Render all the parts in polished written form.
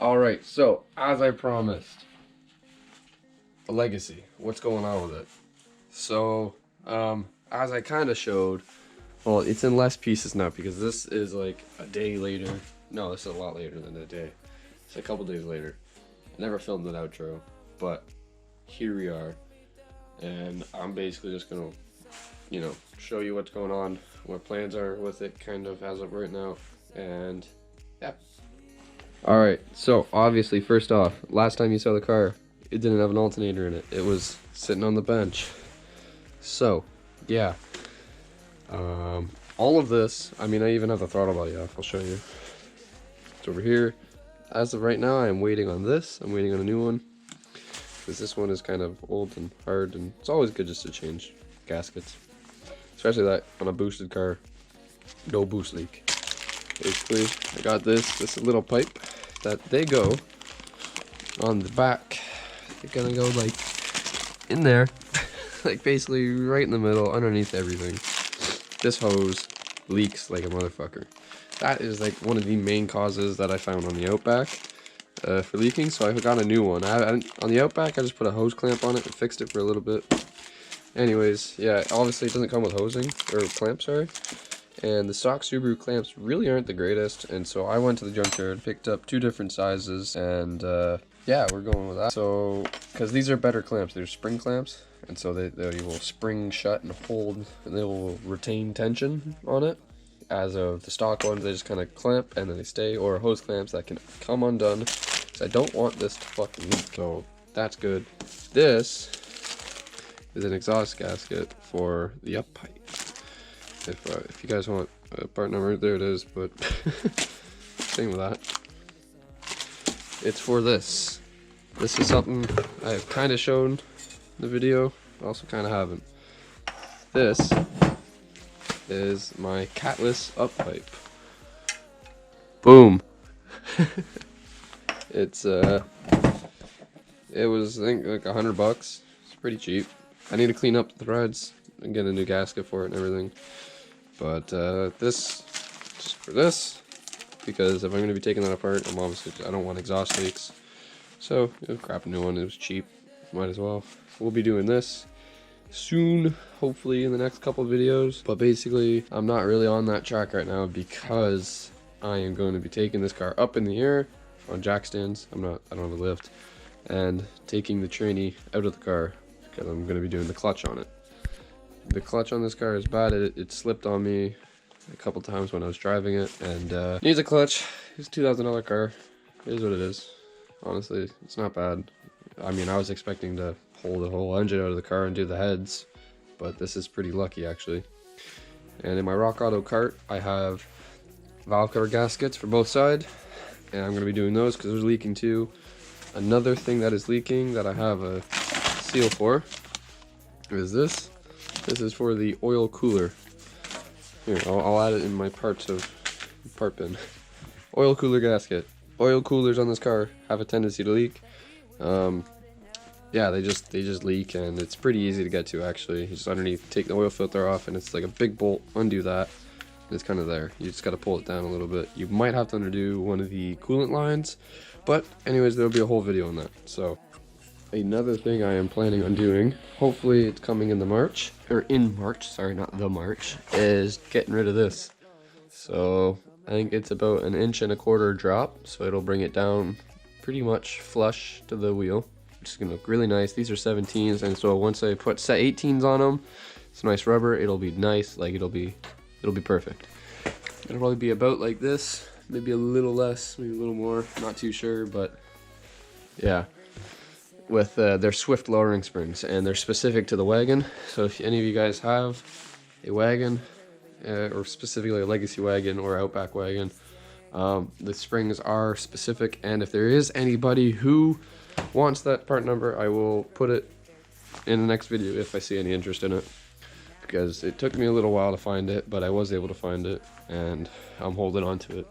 Alright, so as I promised, the legacy. What's going on with it? So, as I kind of showed, well, it's in less pieces now because this is like a day later. No, this is a lot later than a day. It's a couple days later. I never filmed an outro, but here we are. And I'm basically just gonna, show you what's going on, what plans are with it, kind of as of right now. And yeah. Alright, so obviously, first off, last time you saw the car, it didn't have an alternator in it. It was sitting on the bench. So, yeah. All of this, I mean, I even have the throttle body off. I'll show you. It's over here. As of right now, I'm waiting on this. I'm waiting on a new one. Because this one is kind of old and hard, and it's always good just to change gaskets. Especially that on a boosted car. No boost leak. Basically, I got this little pipe that they go on the back. They're gonna go like in there, like basically right in the middle, underneath everything. This hose leaks like a motherfucker. That is like one of the main causes that I found on the Outback for leaking. So I got a new one. On the Outback, I just put a hose clamp on it and fixed it for a little bit. Anyways, yeah, obviously it doesn't come with hosing or clamp, sorry. And the stock Subaru clamps really aren't the greatest, and so I went to the junkyard, picked up 2 different sizes, and yeah, we're going with that. So, because these are better clamps, they're spring clamps, and so they will spring shut and hold, and they will retain tension on it. As of the stock ones, they just kind of clamp and then they stay, or hose clamps that can come undone. So I don't want this to fucking leak, so that's good. This is an exhaust gasket for the up pipe. If you guys want a part number, there it is, but same with that. It's for this. This is something I've kind of shown in the video, also kind of haven't. This is my catless up pipe. Boom. It was I think like $100. It's pretty cheap. I need to clean up the threads and get a new gasket for it and everything. But this, just for this, because if I'm going to be taking that apart, I don't want exhaust leaks. So, grab a new one, it was cheap, might as well. We'll be doing this soon, hopefully in the next couple of videos. But basically, I'm not really on that track right now because I am going to be taking this car up in the air on jack stands. I don't have a lift. And taking the tranny out of the car because I'm going to be doing the clutch on it. The clutch on this car is bad. It slipped on me a couple times when I was driving it, and needs a clutch. It's a $2,000 car. It is what it is. Honestly, it's not bad. I mean, I was expecting to pull the whole engine out of the car and do the heads, but this is pretty lucky actually. And in my Rock Auto cart, I have valve cover gaskets for both sides, and I'm going to be doing those because they're leaking too. Another thing that is leaking that I have a seal for is this. This is for the oil cooler. Here, I'll add it in my part bin. Oil cooler gasket. Oil coolers on this car have a tendency to leak. Yeah, they just leak, and it's pretty easy to get to actually. You just underneath, take the oil filter off, and it's like a big bolt. Undo that, and it's kind of there. You just got to pull it down a little bit. You might have to undo one of the coolant lines, but anyways, there'll be a whole video on that. So. Another thing I am planning on doing, hopefully it's coming in March, sorry, not the March, is getting rid of this. So I think it's about 1.25 inch drop, so it'll bring it down pretty much flush to the wheel, which is gonna look really nice. These are 17s, and so once I put set 18s on them, it's nice rubber, it'll be nice, like it'll be perfect. It'll probably be about like this, maybe a little less, maybe a little more, not too sure, but yeah. With their Swift lowering springs, and they're specific to the wagon. So if any of you guys have a wagon, or specifically a legacy wagon or Outback wagon, the springs are specific, and if there is anybody who wants that part number, I will put it in the next video if I see any interest in it, because it took me a little while to find it, but I was able to find it, and I'm holding on to it.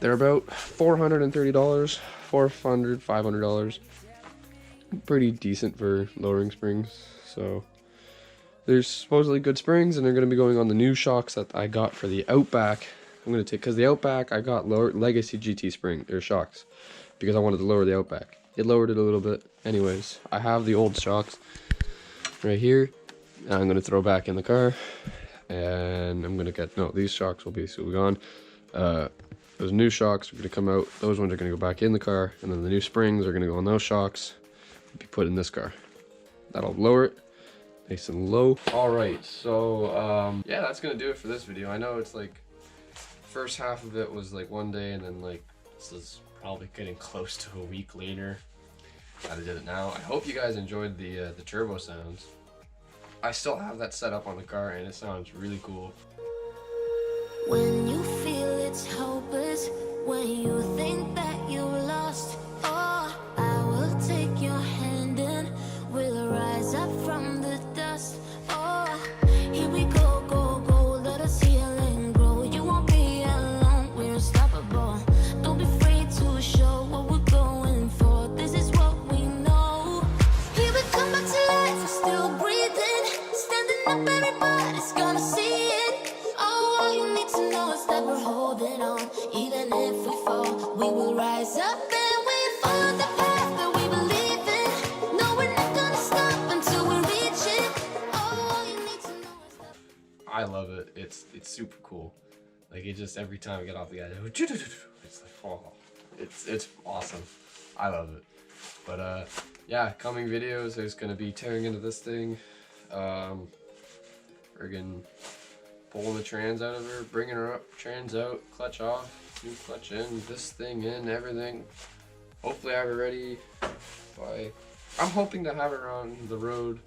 They're about $430, $400, $500. Pretty decent for lowering springs. So there's supposedly good springs, and they're going to be going on the new shocks that I got for the Outback I'm gonna take, because the Outback, I got lower Legacy GT spring or shocks because I wanted to lower the Outback. It lowered it a little bit. Anyways, I have the old shocks right here. I'm gonna throw back in the car, and I'm gonna get, no, these shocks will be gone. Those new shocks are gonna come out. Those ones are gonna go back in the car, and then the new springs are gonna go on those shocks, be put in this car. That'll lower it nice and low. All right, so yeah, that's gonna do it for this video. I know it's like first half of it was like one day, and then like this is probably getting close to a week later that I did it now. I hope you guys enjoyed the turbo sounds. I still have that set up on the car, and it sounds really cool. When you feel it's hopeless, when you think that you lost, oh, I will take your hand and we'll rise up from the dust. Oh, here we go, go, go, let us heal and grow. You won't be alone, we're unstoppable. Don't be afraid to show what we're going for. This is what we know. Here we come back to life, we're still breathing. Standing up, everybody's gonna see it. Oh, all you need to know is that we're holding on. Even if we fall, we will rise up and we follow the path that we believe in. No, we're not gonna stop until we reach it. Oh, all you need to know is that I love it. It's super cool. Like, it just, every time I get off the gas, it's like, oh, it's awesome. I love it. But yeah, coming videos, there's gonna be tearing into this thing, friggin' pulling the trans out of her, bringing her up, trans out, clutch off, new clutch in, this thing in, everything. Hopefully I have it ready by, I'm hoping to have her on the road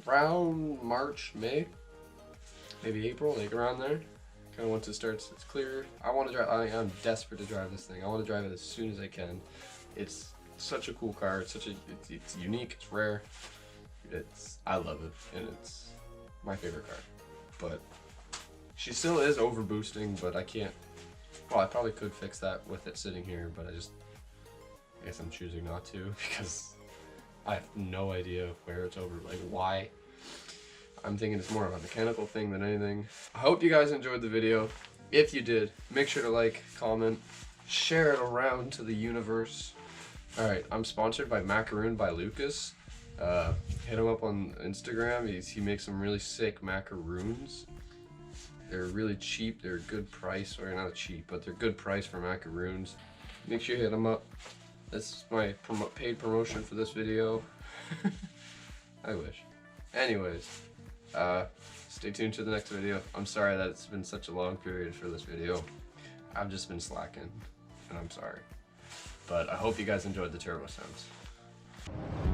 around March, May, maybe April, like around there. Kind of once it starts, it's clear. I want to drive, I'm desperate to drive this thing. I want to drive it as soon as I can. It's such a cool car. It's such a, it's unique, it's rare. I love it, and it's my favorite car. But she still is over boosting, but I can't, well, I probably could fix that with it sitting here, but I guess I'm choosing not to because I have no idea where it's over, like why. I'm thinking it's more of a mechanical thing than anything. I hope you guys enjoyed the video. If you did, make sure to like, comment, share it around to the universe. Alright, I'm sponsored by Macaroon by Lucas. Hit him up on Instagram. He makes some really sick macaroons. They're really cheap. They're a good price, or not cheap, but they're good price for macaroons. Make sure you hit him up. This is my paid promotion for this video. I wish. Anyways, stay tuned to the next video. I'm sorry that it's been such a long period for this video. I've just been slacking, and I'm sorry. But I hope you guys enjoyed the turbo sounds.